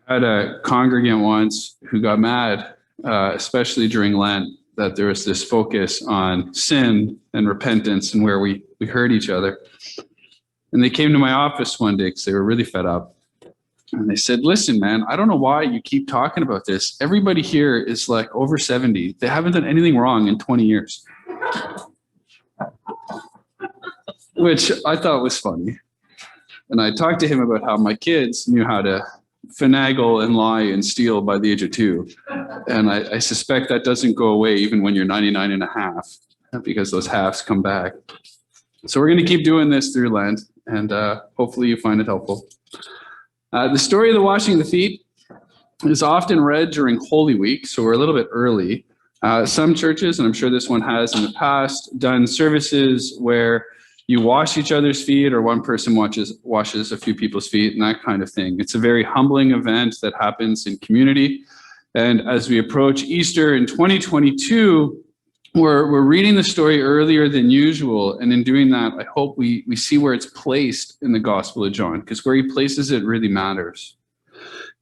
I had a congregant once who got mad, especially during Lent, that there was this focus on sin and repentance and where we hurt each other. And they came to my office one day because they were really fed up. And they said, listen, man, I don't know why you keep talking about this. Everybody here is like over 70. They haven't done anything wrong in 20 years. Which I thought was funny. And I talked to him about how my kids knew how to finagle and lie and steal by the age of 2. And I suspect that doesn't go away even when you're 99 and a half, because those halves come back. So we're going to keep doing this through Lent, and hopefully you find it helpful. The story of the washing of the feet is often read during Holy Week, so we're a little bit early. Some churches, and I'm sure this one has in the past, done services where you wash each other's feet, or one person washes a few people's feet, and that kind of thing. It's a very humbling event that happens in community. And as we approach Easter in 2022, we're reading the story earlier than usual. And in doing that, I hope we see where it's placed in the Gospel of John, because where he places it really matters.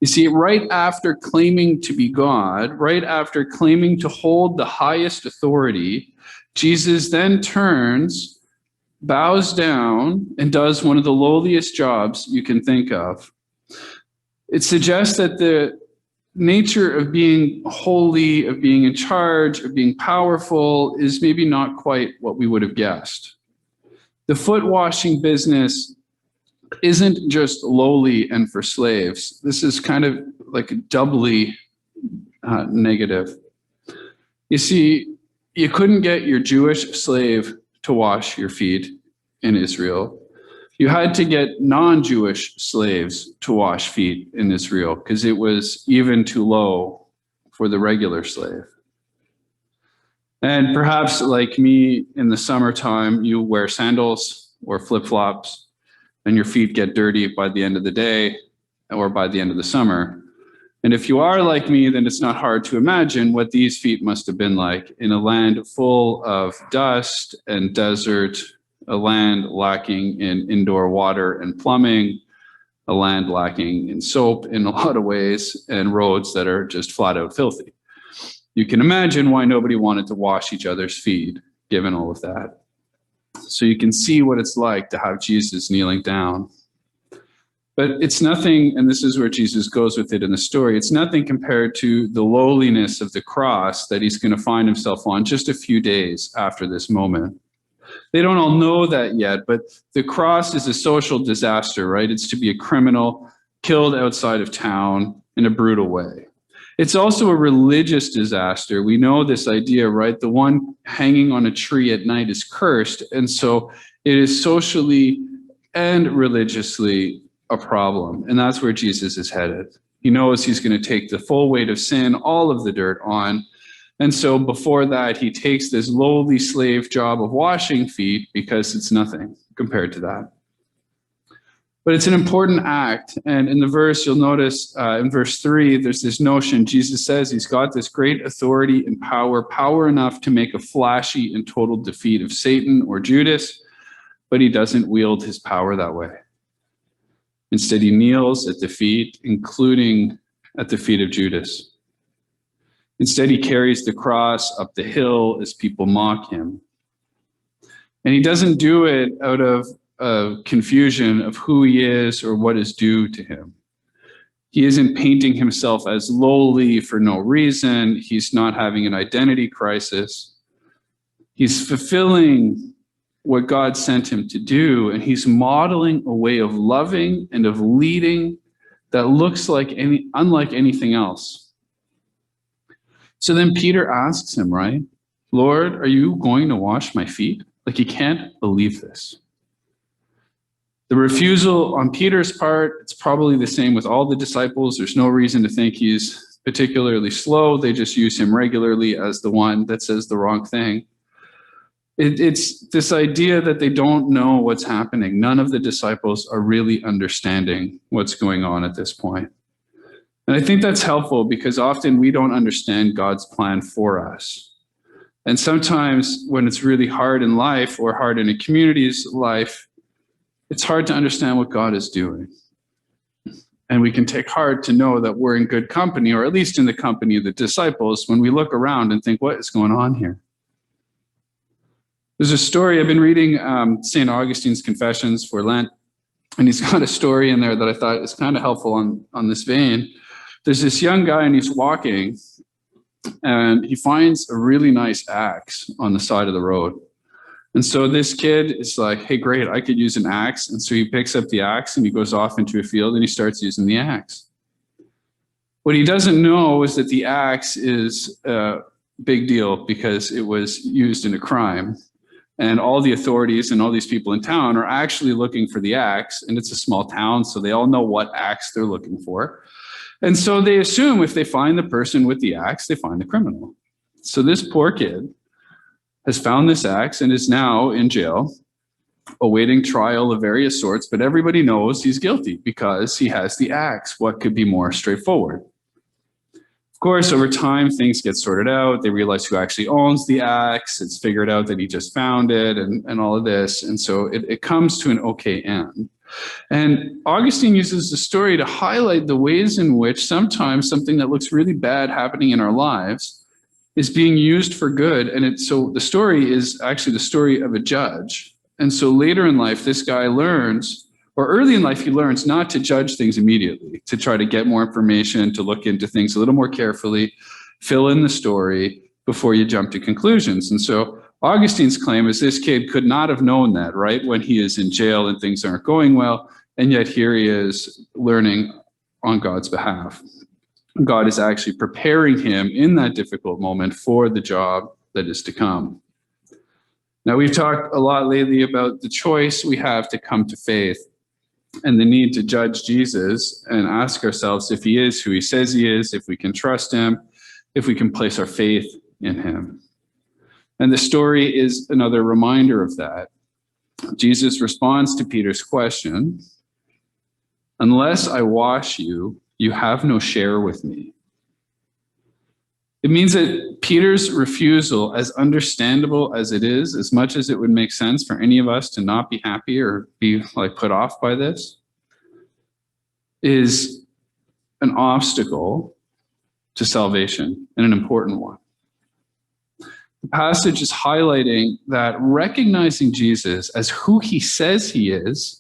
You see, right after claiming to be God, right after claiming to hold the highest authority, Jesus then turns, bows down, and does one of the lowliest jobs you can think of. It suggests that the nature of being holy, of being in charge, of being powerful is maybe not quite what we would have guessed. The foot washing business isn't just lowly and for slaves. This is kind of like doubly negative. You see, you couldn't get your Jewish slave to wash your feet in Israel. You had to get non-Jewish slaves to wash feet in Israel because it was even too low for the regular slave. And perhaps like me in the summertime, you wear sandals or flip-flops and your feet get dirty by the end of the day or by the end of the summer. And if you are like me, then it's not hard to imagine what these feet must have been like in a land full of dust and desert, a land lacking in indoor water and plumbing, a land lacking in soap in a lot of ways, and roads that are just flat out filthy. You can imagine why nobody wanted to wash each other's feet, given all of that. So you can see what it's like to have Jesus kneeling down. But it's nothing, and this is where Jesus goes with it in the story, it's nothing compared to the lowliness of the cross that he's going to find himself on just a few days after this moment. They don't all know that yet, but the cross is a social disaster, right? It's to be a criminal killed outside of town in a brutal way. It's also a religious disaster. We know this idea, right? The one hanging on a tree at night is cursed, and so it is socially and religiously a problem, and that's where Jesus is headed. He knows he's going to take the full weight of sin, all of the dirt on, and so before that, he takes this lowly slave job of washing feet because it's nothing compared to that. But it's an important act, and in the verse, you'll notice in verse 3, there's this notion. Jesus says he's got this great authority and power enough to make a flashy and total defeat of Satan or Judas, but he doesn't wield his power that way. Instead, he kneels at the feet, including at the feet of Judas. Instead, he carries the cross up the hill as people mock him. And he doesn't do it out of confusion of who he is or what is due to him. He isn't painting himself as lowly for no reason. He's not having an identity crisis. He's fulfilling what God sent him to do, and he's modeling a way of loving and of leading that looks unlike anything else. So then Peter asks him, right? Lord, are you going to wash my feet? Like, he can't believe this. The refusal on Peter's part, it's probably the same with all the disciples. There's no reason to think he's particularly slow. They just use him regularly as the one that says the wrong thing. It's this idea that they don't know what's happening. None of the disciples are really understanding what's going on at this point. And I think that's helpful because often we don't understand God's plan for us. And sometimes when it's really hard in life or hard in a community's life, it's hard to understand what God is doing. And we can take heart to know that we're in good company, or at least in the company of the disciples, when we look around and think, what is going on here? There's a story, I've been reading St. Augustine's Confessions for Lent, and he's got a story in there that I thought is kind of helpful on this vein. There's this young guy, and he's walking, and he finds a really nice axe on the side of the road. And so this kid is like, hey, great, I could use an axe. And so he picks up the axe and he goes off into a field and he starts using the axe. What he doesn't know is that the axe is a big deal because it was used in a crime. And all the authorities and all these people in town are actually looking for the axe. And it's a small town, so they all know what axe they're looking for. And so they assume if they find the person with the axe, they find the criminal. So this poor kid has found this axe and is now in jail, awaiting trial of various sorts, but everybody knows he's guilty because he has the axe. What could be more straightforward? Of course, over time, things get sorted out. They realize who actually owns the axe. It's figured out that he just found it and all of this. And so it comes to an okay end. And Augustine uses the story to highlight the ways in which sometimes something that looks really bad happening in our lives is being used for good. And so the story is actually the story of a judge. And so later in life, this guy learns, or early in life, he learns not to judge things immediately, to try to get more information, to look into things a little more carefully, fill in the story before you jump to conclusions. And so Augustine's claim is this kid could not have known that, right, when he is in jail and things aren't going well, and yet here he is learning on God's behalf. God is actually preparing him in that difficult moment for the job that is to come. Now, we've talked a lot lately about the choice we have to come to faith and the need to judge Jesus and ask ourselves if he is who he says he is, if we can trust him, if we can place our faith in him. And the story is another reminder of that. Jesus responds to Peter's question, "Unless I wash you, you have no share with me." It means that Peter's refusal, as understandable as it is, as much as it would make sense for any of us to not be happy or be put off by this, is an obstacle to salvation, and an important one. The passage is highlighting that recognizing Jesus as who he says he is,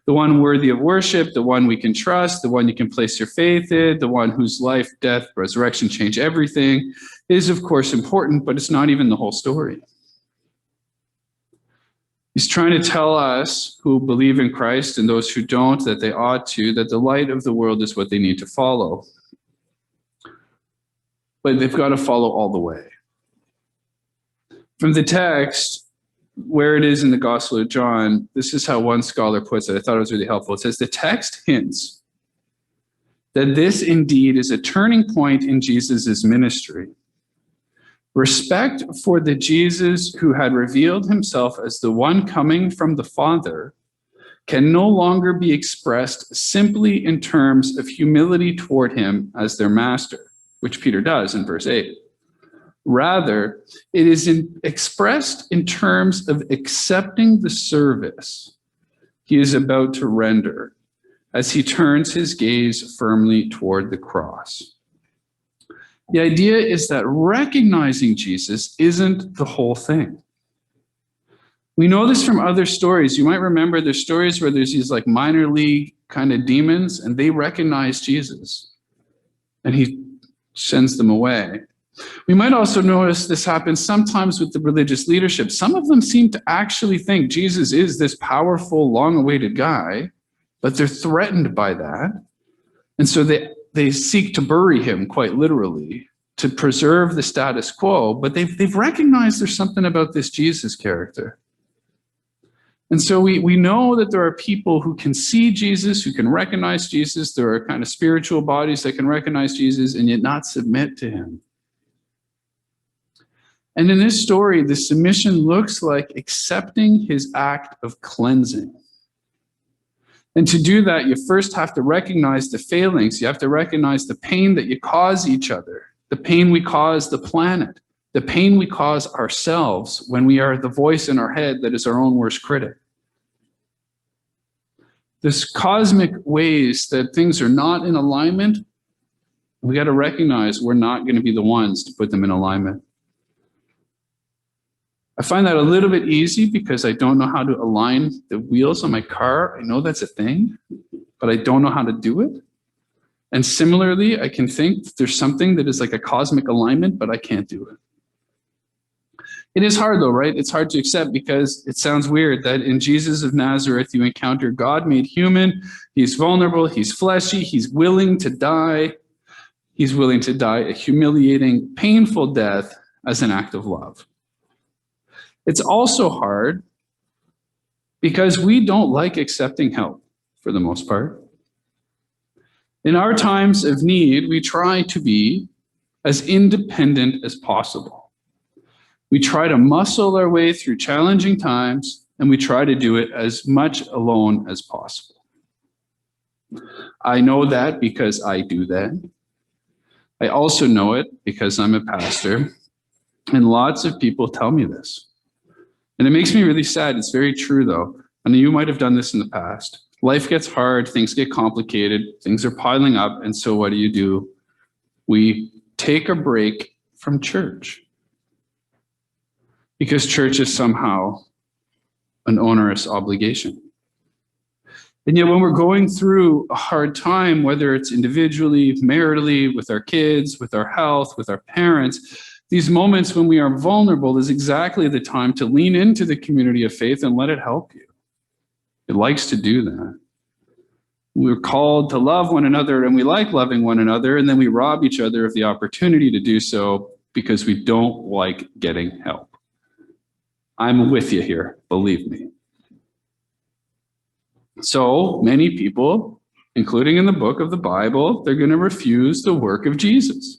the one worthy of worship, the one we can trust, the one you can place your faith in, the one whose life, death, resurrection change everything, is of course important, but it's not even the whole story. He's trying to tell us who believe in Christ and those who don't that they ought to, that the light of the world is what they need to follow. But they've got to follow all the way. From the text, where it is in the Gospel of John, this is how one scholar puts it. I thought it was really helpful. It says, the text hints that this indeed is a turning point in Jesus' ministry. Respect for the Jesus who had revealed himself as the one coming from the Father can no longer be expressed simply in terms of humility toward him as their master, which Peter does in verse 8. Rather, it is expressed in terms of accepting the service he is about to render as he turns his gaze firmly toward the cross. The idea is that recognizing Jesus isn't the whole thing. We know this from other stories. You might remember there's stories where there's these minor league kind of demons, and they recognize Jesus, and he sends them away. We might also notice this happens sometimes with the religious leadership. Some of them seem to actually think Jesus is this powerful, long-awaited guy, but they're threatened by that. And so they seek to bury him, quite literally, to preserve the status quo, but they've recognized there's something about this Jesus character. And so we know that there are people who can see Jesus, who can recognize Jesus. There are kind of spiritual bodies that can recognize Jesus and yet not submit to him. And in this story, the submission looks like accepting his act of cleansing. And to do that, you first have to recognize the failings. You have to recognize the pain that you cause each other, the pain we cause the planet, the pain we cause ourselves when we are the voice in our head that is our own worst critic. this cosmic ways that things are not in alignment, we got to recognize we're not going to be the ones to put them in alignment. I find that a little bit easy because I don't know how to align the wheels on my car. I know that's a thing, but I don't know how to do it. And similarly, I can think that there's something that is like a cosmic alignment, but I can't do it. It is hard though, right? It's hard to accept because it sounds weird that in Jesus of Nazareth, you encounter God made human. He's vulnerable, he's fleshy, he's willing to die. He's willing to die a humiliating, painful death as an act of love. It's also hard because we don't like accepting help for the most part. In our times of need, we try to be as independent as possible. We try to muscle our way through challenging times, and we try to do it as much alone as possible. I know that because I do that. I also know it because I'm a pastor, and lots of people tell me this. And it makes me really sad. It's very true, though. I know you might have done this in the past. Life gets hard, things get complicated, things are piling up, and so what do? We take a break from church. Because church is somehow an onerous obligation. And yet when we're going through a hard time, whether it's individually, maritally, with our kids, with our health, with our parents, these moments when we are vulnerable is exactly the time to lean into the community of faith and let it help you. It likes to do that. We're called to love one another, and we like loving one another, and then we rob each other of the opportunity to do so because we don't like getting help. I'm with you here, believe me. So many people, including in the book of the Bible, they're going to refuse the work of Jesus.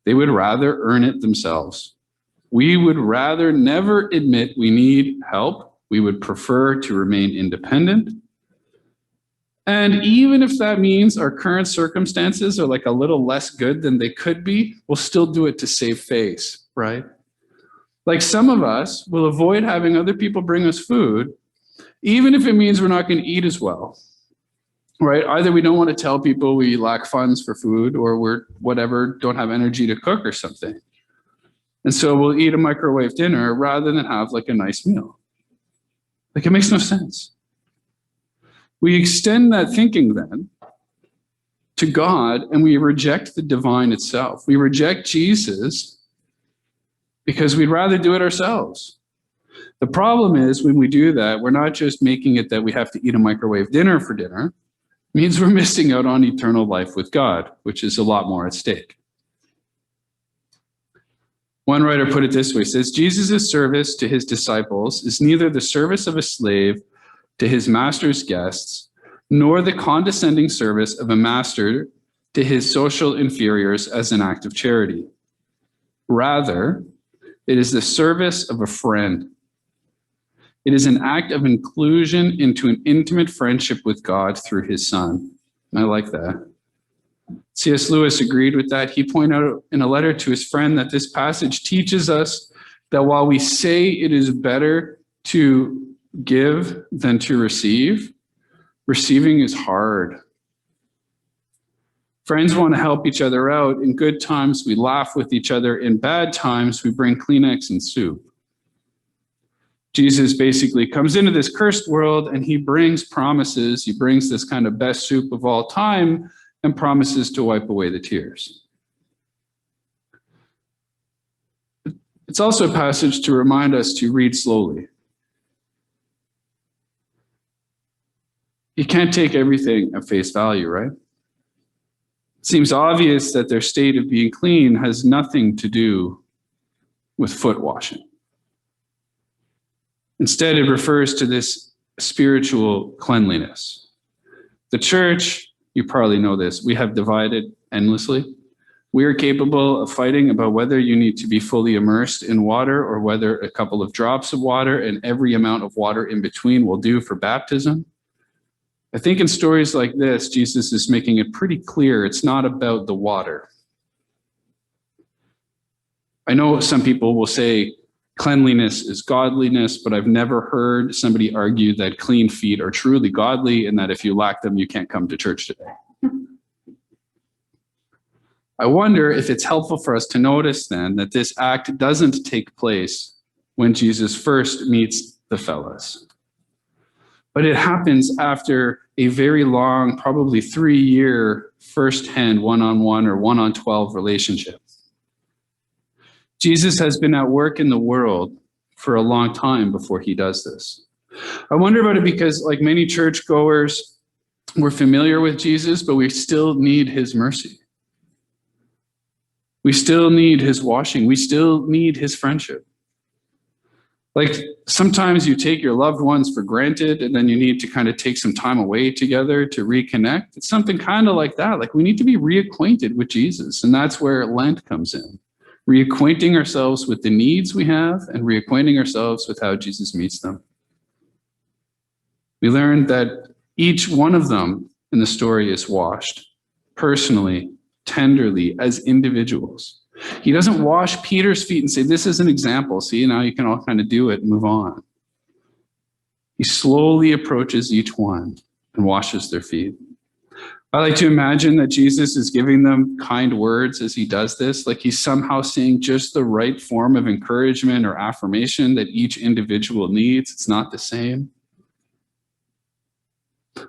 They would rather earn it themselves. We would rather never admit we need help. We would prefer to remain independent. And even if that means our current circumstances are like a little less good than they could be, we'll still do it to save face, right? Like some of us will avoid having other people bring us food, even if it means we're not going to eat as well, right? Either we don't want to tell people we lack funds for food, or we're don't have energy to cook or something. And so we'll eat a microwave dinner rather than have like a nice meal. Like it makes no sense. We extend that thinking then to God, and we reject the divine itself. We reject Jesus because we'd rather do it ourselves. The problem is when we do that, we're not just making it that we have to eat a microwave dinner for dinner. It means we're missing out on eternal life with God, which is a lot more at stake. One writer put it this way, says, Jesus' service to his disciples is neither the service of a slave to his master's guests, nor the condescending service of a master to his social inferiors as an act of charity. Rather, it is the service of a friend. It is an act of inclusion into an intimate friendship with God through his Son. I like that. C.S. Lewis agreed with that. He pointed out in a letter to his friend that this passage teaches us that while we say it is better to give than to receive, receiving is hard. Friends want to help each other out. In good times, we laugh with each other. In bad times, we bring Kleenex and soup. Jesus basically comes into this cursed world and he brings promises. He brings this kind of best soup of all time and promises to wipe away the tears. It's also a passage to remind us to read slowly. You can't take everything at face value, right? It seems obvious that their state of being clean has nothing to do with foot washing. Instead, it refers to this spiritual cleanliness. The church, you probably know this, we have divided endlessly. We are capable of fighting about whether you need to be fully immersed in water or whether a couple of drops of water and every amount of water in between will do for baptism. I think in stories like this, Jesus is making it pretty clear it's not about the water. I know some people will say, cleanliness is godliness, but I've never heard somebody argue that clean feet are truly godly and that if you lack them, you can't come to church today. I wonder if it's helpful for us to notice then that this act doesn't take place when Jesus first meets the fellas, but it happens after a very long, probably 3-year first-hand one-on-one or 1-on-12 relationship. Jesus has been at work in the world for a long time before he does this. I wonder about it because, like many churchgoers, we're familiar with Jesus, but we still need his mercy. We still need his washing. We still need his friendship. Like sometimes you take your loved ones for granted and then you need to kind of take some time away together to reconnect. It's something kind of like that. Like we need to be reacquainted with Jesus. And that's where Lent comes in. Reacquainting ourselves with the needs we have and reacquainting ourselves with how Jesus meets them. We learned that each one of them in the story is washed personally, tenderly, as individuals. He doesn't wash Peter's feet and say, this is an example. See, now you can all kind of do it and move on. He slowly approaches each one and washes their feet. I like to imagine that Jesus is giving them kind words as he does this, like he's somehow saying just the right form of encouragement or affirmation that each individual needs. It's not the same.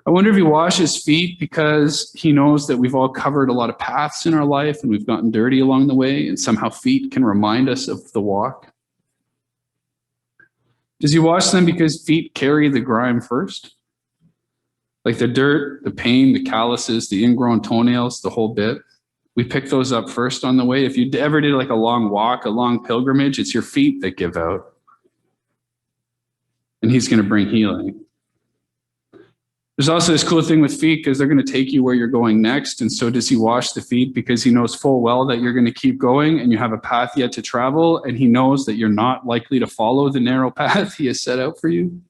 I wonder if he washes feet because he knows that we've all covered a lot of paths in our life and we've gotten dirty along the way, and somehow feet can remind us of the walk. Does he wash them because feet carry the grime first? Like the dirt, the pain, the calluses, the ingrown toenails, the whole bit. We pick those up first on the way. If you ever did like a long walk, a long pilgrimage, it's your feet that give out. And he's going to bring healing. There's also this cool thing with feet because they're going to take you where you're going next. And so does he wash the feet because he knows full well that you're going to keep going and you have a path yet to travel. And he knows that you're not likely to follow the narrow path he has set out for you.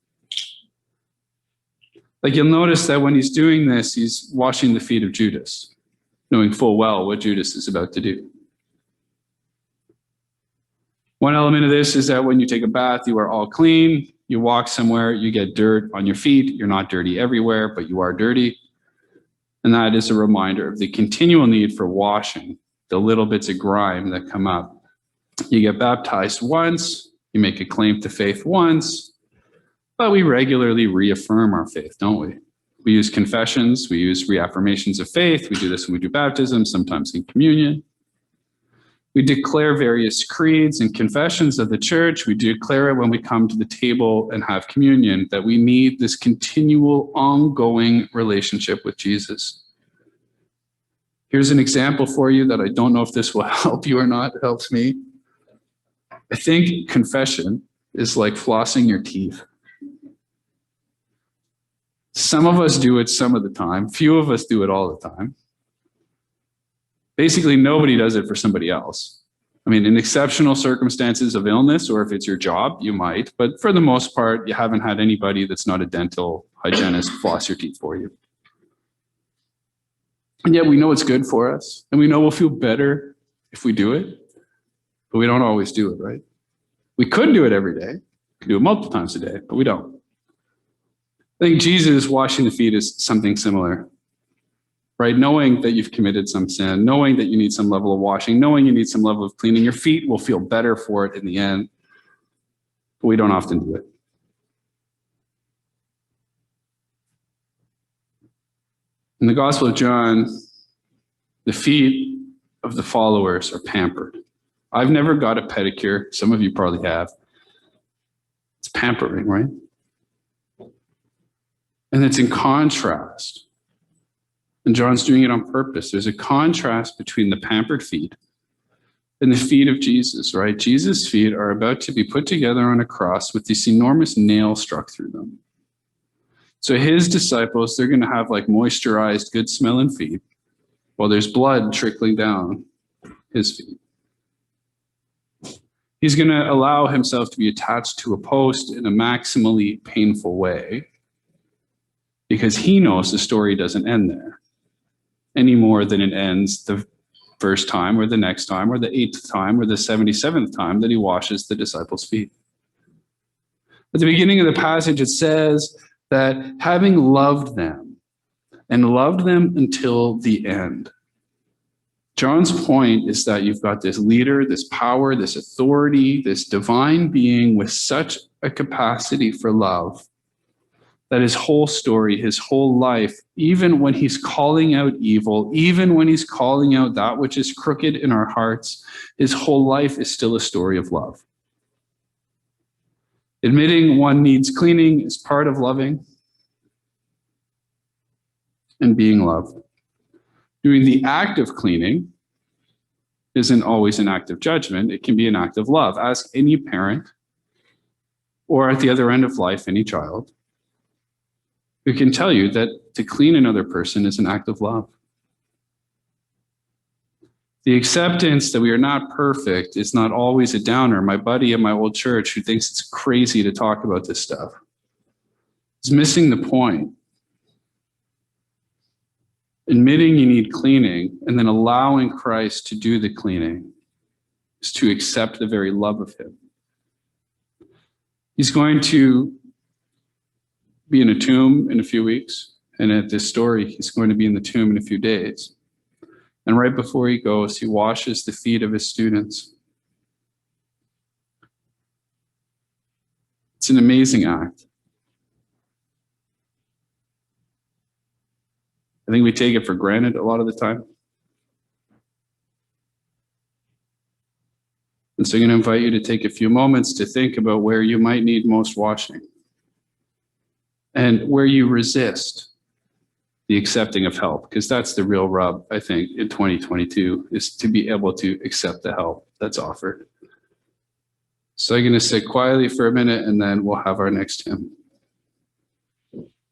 Like you'll notice that when he's doing this, he's washing the feet of Judas, knowing full well what Judas is about to do. One element of this is that when you take a bath, you are all clean. You walk somewhere, you get dirt on your feet. You're not dirty everywhere, but you are dirty. And that is a reminder of the continual need for washing, the little bits of grime that come up. You get baptized once, you make a claim to faith once, but we regularly reaffirm our faith, don't we? We use confessions, we use reaffirmations of faith. We do this when we do baptism, sometimes in communion. We declare various creeds and confessions of the church. We declare it when we come to the table and have communion, that we need this continual, ongoing relationship with Jesus. Here's an example for you that I don't know if this will help you or not. It helps me. I think confession is like flossing your teeth. Some of us do it some of the time. Few of us do it all the time. Basically, nobody does it for somebody else. I mean, in exceptional circumstances of illness, or if it's your job, you might. But for the most part, you haven't had anybody that's not a dental hygienist floss your teeth for you. And yet we know it's good for us. And we know we'll feel better if we do it. But we don't always do it, right? We could do it every day. We could do it multiple times a day, but we don't. I think Jesus washing the feet is something similar. Right? Knowing that you've committed some sin, knowing that you need some level of washing, knowing you need some level of cleaning, your feet will feel better for it in the end, but we don't often do it. In the Gospel of John, the feet of the followers are pampered. I've never got a pedicure. Some of you probably have. It's pampering, right? And it's in contrast. And John's doing it on purpose. There's a contrast between the pampered feet and the feet of Jesus, right? Jesus' feet are about to be put together on a cross with this enormous nail struck through them. So his disciples, they're going to have like moisturized, good smelling feet while there's blood trickling down his feet. He's going to allow himself to be attached to a post in a maximally painful way because he knows the story doesn't end there any more than it ends the first time or the next time or the 8th time or the 77th time that he washes the disciples' feet. At the beginning of the passage, it says that having loved them and loved them until the end. John's point is that you've got this leader, this power, this authority, this divine being with such a capacity for love that his whole story, his whole life, even when he's calling out evil, even when he's calling out that which is crooked in our hearts, his whole life is still a story of love. Admitting one needs cleaning is part of loving and being loved. Doing the act of cleaning isn't always an act of judgment. It can be an act of love. Ask any parent, or at the other end of life, any child, who can tell you that to clean another person is an act of love. The acceptance that we are not perfect is not always a downer. My buddy at my old church who thinks it's crazy to talk about this stuff is missing the point. Admitting you need cleaning and then allowing Christ to do the cleaning is to accept the very love of him. He's going to be in a tomb in a few weeks, and at this story, he's going to be in the tomb in a few days. And right before he goes, he washes the feet of his students. It's an amazing act. I think we take it for granted a lot of the time. And so I'm going to invite you to take a few moments to think about where you might need most washing and where you resist the accepting of help, because that's the real rub, I think, in 2022, is to be able to accept the help that's offered. So I'm going to sit quietly for a minute, and then we'll have our next hymn.